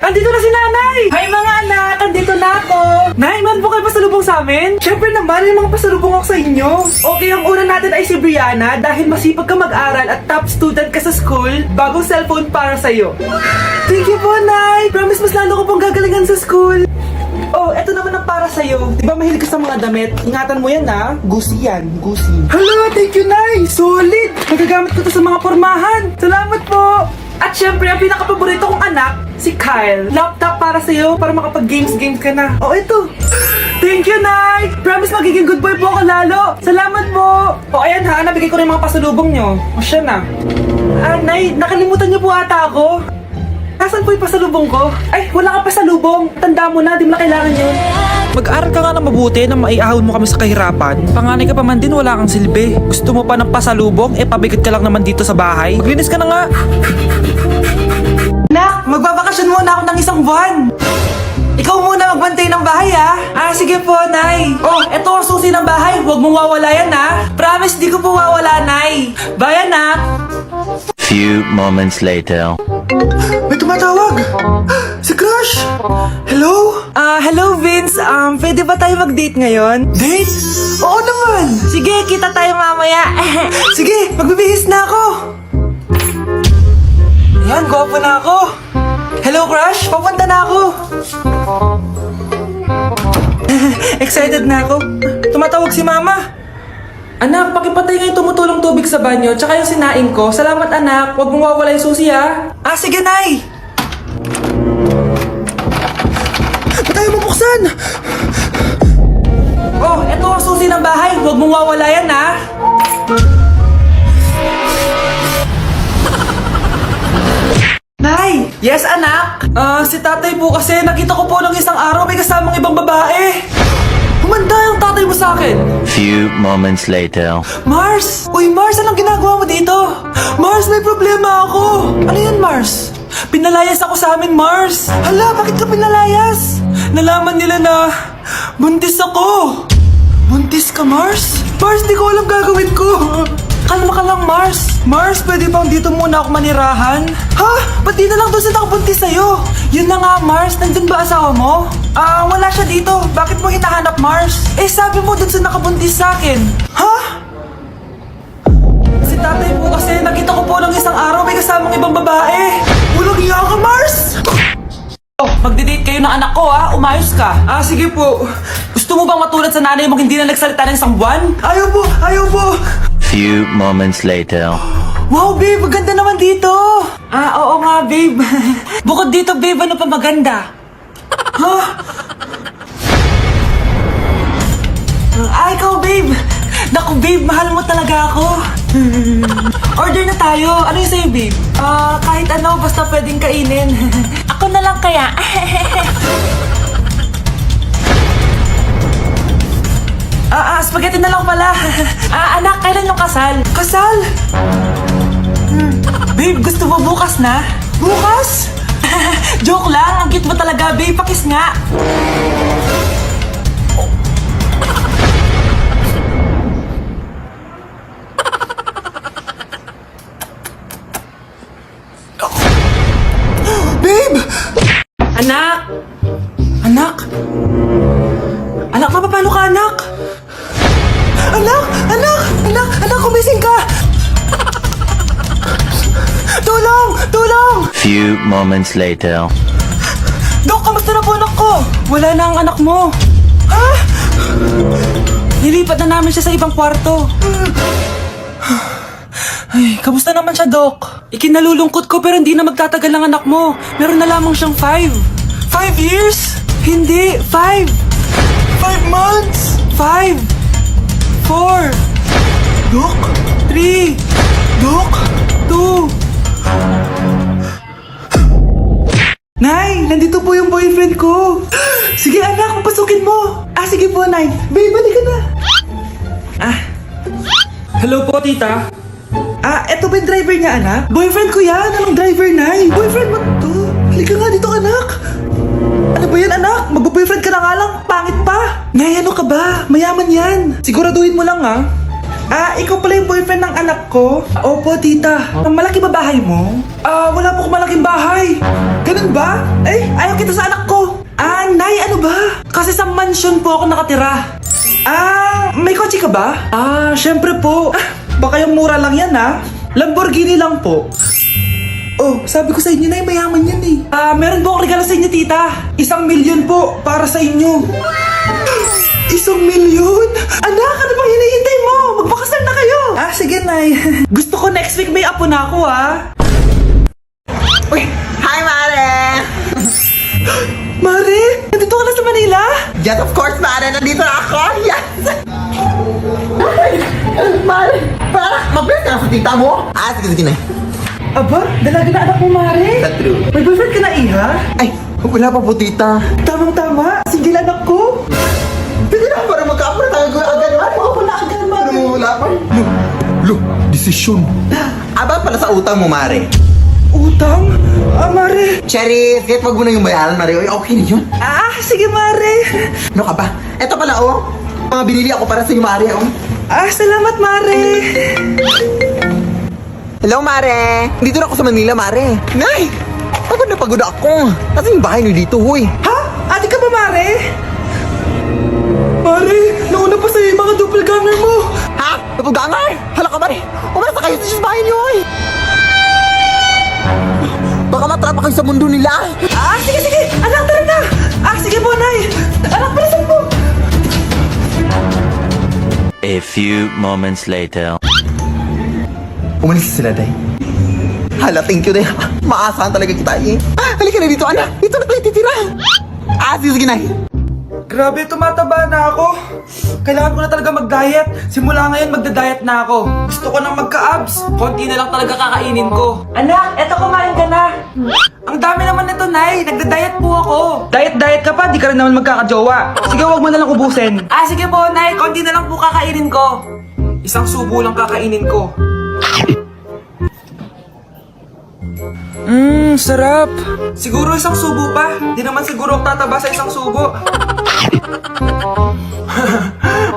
Andito na si nanay! Hi mga anak! Andito na ako! Nay, man po kayo pasalubong sa amin? Siyempre naman, may mga pasalubong ako sa inyo. Okay, ang una natin ay si Brianna dahil masipag ka mag-aral at top student ka sa school. Bagong cellphone para sa'yo. Thank you po, Nay! Promise mas lalo ko pong gagalingan sa school. Oh, eto naman ang para sa'yo. Di ba mahilig ka sa mga damit? Ingatan mo yan, ha? Gusi yan, gusi. Hala, thank you, Nay! Solid! Nagagamit ko to sa mga pormahan. Salamat po! At syempre, ang pinaka-paborito kong anak, si Kyle. Laptop para sa'yo, para makapag-games ka na. Oh, ito! Thank you, Nay! Promise magiging good boy po ako lalo. Salamat po! O, ayan ha, nabigay ko na yung mga pasalubong nyo. O, siya na. Nay, nakalimutan niyo po ata ako. Nasaan po yung pasalubong ko? Ay, wala ka pasalubong. Tanda mo na, di mo na kailangan yun. Mag-aral ka nga na mabuti na maiahon mo kami sa kahirapan. Panganay ka pa man din, wala kang silbi. Gusto mo pa ng pasalubong? Pabigat ka lang naman dito sa bahay. Maglinis ka na nga. Nak, magbabakasyon muna ako ng isang buwan. Ikaw muna magbantay ng bahay, ha? Sige po, Nay. Oh, eto ang susi ng bahay. Huwag mong wawala yan, ha? Promise, di ko po wawala, Nay. Bye, anak. Few moments later. May tumatawag! Si Crush! Hello? Hello Vince. Pwede ba tayo mag-date ngayon? Date? Oo naman! Sige, kita tayo mamaya. Sige, magbibihis na ako! Ayan, gwapo na ako. Hello Crush, papunta na ako. Excited na ako. Tumatawag si Mama. Anak, pakipatay nga yung tumutulong tubig sa banyo, tsaka yung sinaing ko. Salamat anak, huwag mong wawala yung susi ha. Sige Nay! Ba't tayo mabuksan? Oh, eto ang susi ng bahay, huwag mong wawala yan ha. Nay! Yes anak? Si tatay po kasi nakita ko po ng isang araw may kasamang ibang babae. Humanda yung tatay mo sa akin. Few moments later. Mars! Uy, Mars, anong ginagawa mo dito? Mars, may problema ako. Ano yan, Mars? Pinalayas ako sa amin, Mars. Hala, bakit ka pinalayas? Nalaman nila na buntis ako. Buntis ka, Mars? Mars, di ko alam gagawin ko. Kalma ka lang, Mars. Mars, pwede bang dito muna ako manirahan? Ha? Ba't di na lang doon sa nakabuntis sa'yo? Yun na nga, Mars. Nandun ba asawa mo? Wala siya dito. Bakit mo hinahanap, Mars? Sabi mo doon sa nakabuntis sa akin. Ha? Si tatay po kasi nakita ko po ng isang araw may kasamang ibang babae. Walang iya ka, Mars! Oh, magdi-date kayo ng anak ko, ha? Umayos ka. Sige po. Gusto mo bang matulad sa nanay mong hindi na nagsalita ng isang buwan? Ayaw po! Ayaw po! Few moments later. Wow, babe! Maganda naman dito! Oo nga, babe. Bukod dito, babe, ano pa maganda? Ha? Ikaw, babe! Naku, babe, mahal mo talaga ako. Order na tayo. Ano yung sa'yo, babe? Kahit ano, basta pwedeng kainin. Ako na lang kaya. Spaghetti na lang pala. Anak, kailan yung kasal? Kasal? Babe, gusto mo bukas na? Bukas? Joke lang, ang cute mo talaga, babe. Pakis nga. Babe! Anak! Anak! Anak, napapalo ka, anak? Anak! Anak! Anak! Anak, kumising ka! Tulong! Tulong! Few moments later. Dok, kamusta na po anak ko? Wala na ang anak mo. Ha? Nilipat na namin siya sa ibang kwarto. Ay, kamusta naman siya, Dok? Ikinalulungkot ko pero hindi na magtatagal ang anak mo. Meron na lamang siyang 5. 5 years? Hindi, 5. 5 months? 5. 4. Dok? 3. Dok? 2. Nay, nandito po yung boyfriend ko. Sige anak, papasukin mo. Sige po, Nay. Babe, balik ka na. Hello po, tita. Eto ba yung driver niya, anak? Boyfriend ko yan. Anong driver, Nay? Boyfriend mo to? Halika nga dito, anak. Ano ba yan, anak? Magbo-boyfriend ka na nga lang. Pangit pa. Nay, ano ka ba? Mayaman yan. Siguraduhin mo lang, ha? Ikaw pala yung boyfriend ng anak ko? Opo, tita. Ang malaki ba bahay mo? Wala po akong malaking bahay. Ganun ba? Ayaw kita sa anak ko. Nay, ano ba? Kasi sa mansion po ako nakatira. May kotse ka ba? Syempre po. Baka yung mura lang yan, Lamborghini lang po. Oh, sabi ko sa inyo na mayaman yan eh. Meron po akong regalo sa inyo, tita. 1,000,000 po para sa inyo. 1,000,000? Anak, ano bang hinihintay mo? Magpakasal na kayo. Sige, Nay. Gusto ko next week may apo na ako, Uy! Hi, Mare! Mare, nandito ka na sa Manila? Yes, of course, Mare! Nandito na ako! Yes! Mare! Mag-bless ka na sa tita mo! Sige na. Aba, dalaga na anak mo, Mare. That's true. May boyfriend ka na, Iha? Ay! Wala pa po, tita. Tamang-tama, single anak ko. Pwede na para magka-apo na tayo agad, Mare. Ako na agad, Mare. Pero wala pa. Desisyon. Aba pala sa utang mo, Mare. Utang? Mare. Cherry, kahit wag mo na yung bayaran, Mare. Uy, okay na yun. Sige, Mare. Ano ka ba? Eto pala, mga binili ako para sa'yo, Mare, Salamat, Mare. Hello, Mare! Dito na ako sa Manila, Mare. Nay! Pagod na pagod ako. Kasi yung bahay niyo dito, huy. Ate ka ba, Mare? Mare, nauna pa sa'yo yung mga doppelganger mo. Ha? Napagdangar? Hala ka, Mare! Umalas na kayo sa bahay niyo, huy! Baka matrapa kayo sa mundo nila. Sige. Anak, tara na. Sige po, Nay. Anak, palasan mo. A few moments later. Umalis sila, Day. Hala, thank you, Day. Maasahan talaga kita, Halika na dito, anak. Dito na tayo titira. Sige, Nay. Grabe, tumataba na ako. Kailangan ko na talaga mag-diet. Simula ngayon, magda-diet na ako. Gusto ko nang magka-abs. Konti na lang talaga kakainin ko. Anak, eto kumain ka na. Ang dami naman nito, Nay. Nagda-diet po ako. Diet ka pa, di ka rin naman magkakajowa. Sige, wag mo na lang ubusin. Sige po, Nay. Konti na lang po kakainin ko. Isang subo lang kakainin ko. Sarap. Siguro isang subo pa. Di naman siguro ako tataba sa isang subo.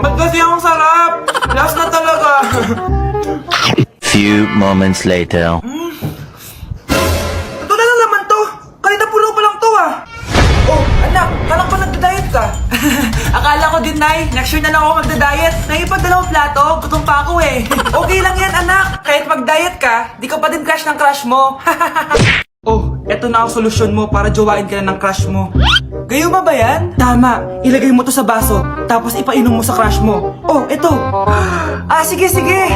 Ba't kasi ang sarap? Last na talaga. Few moments later. Ito na lang naman to. Kanina puno pa lang to anak, kala ko nagda-diet ka. Akala ko din, Nay. Next year na lang ako magda-diet. Naipagdalawang plato, gutom pa ako Okay lang yan, anak. Kahit mag-diet ka, di ka pa din crush ng crush mo. Eto na ang solusyon mo para jowain ka na ng crush mo. Gayo ba yan? Tama. Ilagay mo to sa baso, tapos ipainom mo sa crush mo. Eto. Sige.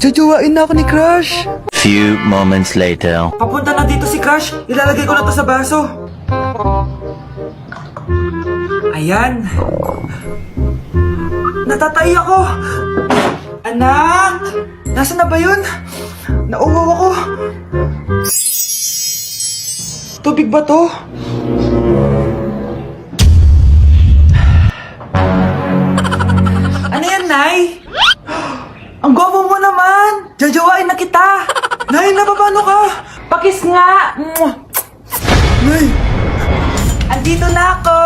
Jojowain na ako ni crush. Few moments later. Papunta na dito si crush. Ilalagay ko na to sa baso. Ayan. Natatay ako. Anak! Nasaan na ba yun? Nauwaw ako. Tubig ba to? Ano yan, Nay? Ang gwapo mo naman! Jajawain na kita! Nay, napapano ka? Pakis nga! Nay! Andito na ako!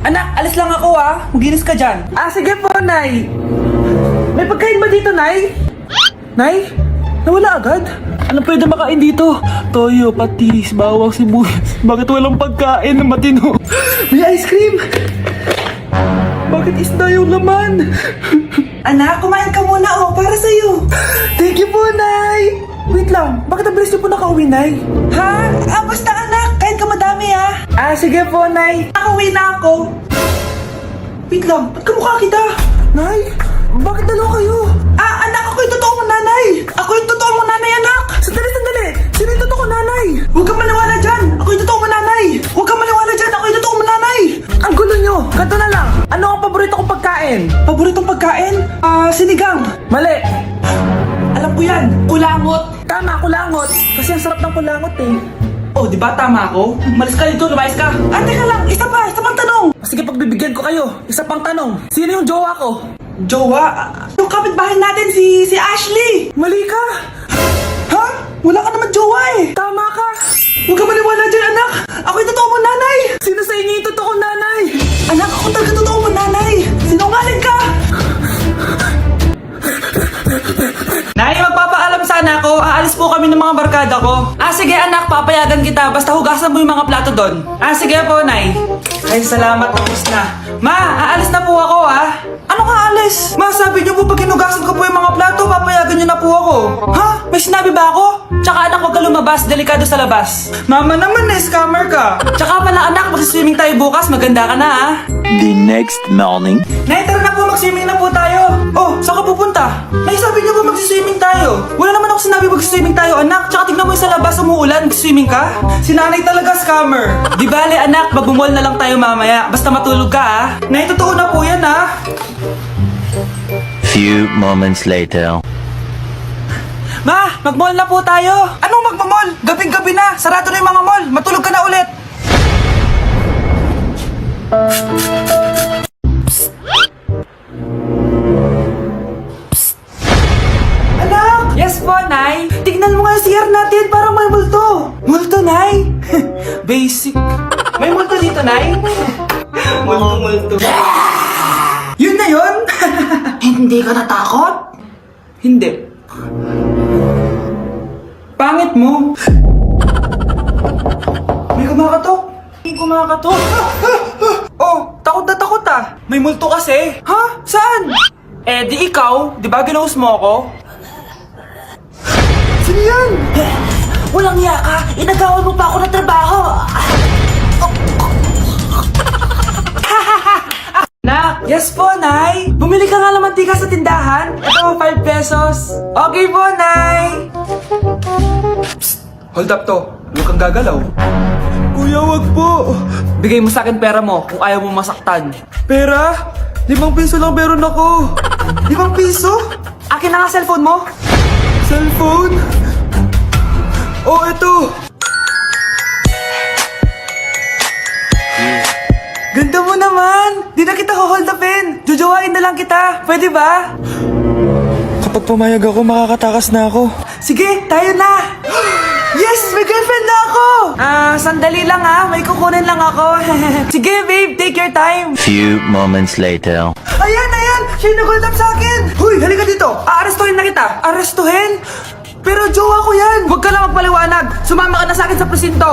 Anak, alis lang ako Maginis ka dyan. Sige po, Nay. May pagkain ba dito, Nay? Nay? Nawala agad? Anong pwede makain dito? Toyo, patis, bawang, sibuyas. Bakit walang pagkain na matino? May ice cream! Bakit isda yung laman? Anak, kumain ka muna para sa'yo. Thank you po, Nay! Wait lang, bakit ang bilis niyo po nakauwi, Nay? Basta anak, kain ka madami sige po, Nay. Nakauwi na ako. Wait lang, ba't kamukha kita? Nay, bakit dalawa kayo? Anak, ako yung totoo mong nanay. Ako yung totoo mong nanay, anak. Sandali. Sino yung totoo kong nanay? Huwag kang maniwala dyan. Ako yung totoo mong nanay. Huwag kang maniwala dyan. Ako yung totoo mong nanay. Ang gulo nyo. Ganto na lang. Ano ang paborito kong pagkain? Paboritong pagkain? Sinigang. Mali. Alam ko yan. Kulangot. Tama, kulangot. Kasi ang sarap ng kulangot di ba tama ako? Malis ka dito, lumayas ka. Teka lang, isa pang tanong. Sige, pagbibigyan ko kayo. Isa pang tanong. Sino yung jowa ko? Jowa? Yung kapitbahay natin, si Ashley. Mali ka. Wala ka naman jowa Tama ka. Huwag ka maniwala dyan, anak. Ako yung totoo mong nanay. Sino sa inyo yung totoo nanay? aalis po kami ng mga barkada ko. Sige anak, papayagan kita. Basta hugasan mo yung mga plato doon. Sige po, Nay. Ay, salamat. Tapos na. Ma, aalis na po ako, Ano ka aalis? Ma, sabi niyo po pag hinugasan ko po yung mga plato, papayagan niyo na po ako. Ha? May sinabi ba ako? Tsaka anak, huwag ka lumabas. Delikado sa labas. Mama naman, scammer ka. Tsaka pala anak, mag-swimming tayo bukas. Maganda ka na, The next morning. Nay, tara na po, mag-swimming na po tayo. Oh, saan ka pupunta? Nay, sabi niyo po mag-swimming tayo. Wala naman ako sinabi mag-swimming tayo, anak. Tsaka tignan mo yung sa labas, umuulan, mag-swimming ka. Si nanay talaga scammer. Di bale, anak, magbumol na lang tayo mamaya. Basta matulog ka, Nay, totoo na po yan, Few moments later. Ma, mag-mall na po tayo. Anong magmamall? Gabing-gabi na. Sarado na yung mga mall. Matulog ka na ulit. Anak! Yes po, Nay. Tignan mo nga yung CR natin. Parang may multo. Multo, Nay? Basic. May multo dito, Nay? Multo. Yun na yun? Hindi ka natakot? Hindi. Pangit mo. May kumakatok. Oh, takot na takot May multo kasi. Ha? Saan? Di ikaw. Di ba ginose mo ako? Sino yan? Walang iya ka. Inagawan mo pa ako ng trabaho. Nak! Yes po, Nay! Bumili ka nga ng mantika sa tindahan. Ito, 5 pesos. Okay po, Nay! Psst! Hold up to. Huwag kang gagalaw. Kuya, wag po. Bigay mo sa akin pera mo kung ayaw mo masaktan. Pera? 5 piso lang meron ako. 5 piso? Akin na nga cellphone mo. Cellphone? Oh, ito. Ganda mo naman! Di na kita hold upin! Jujuwain na lang kita! Pwede ba? Kapag pumayag ako, makakatakas na ako. Sige, tayo na! Yes! May girlfriend na ako! Sandali lang may kukunin lang ako. Sige, babe, take your time. Few moments later. Ayan! Siya yung nag-hold up sa akin! Huy, halika dito! Aarestuhin na kita! Arestuhin? Pero jowa ko yan! Huwag ka lang magpaliwanag! Sumama ka na sa akin sa presinto!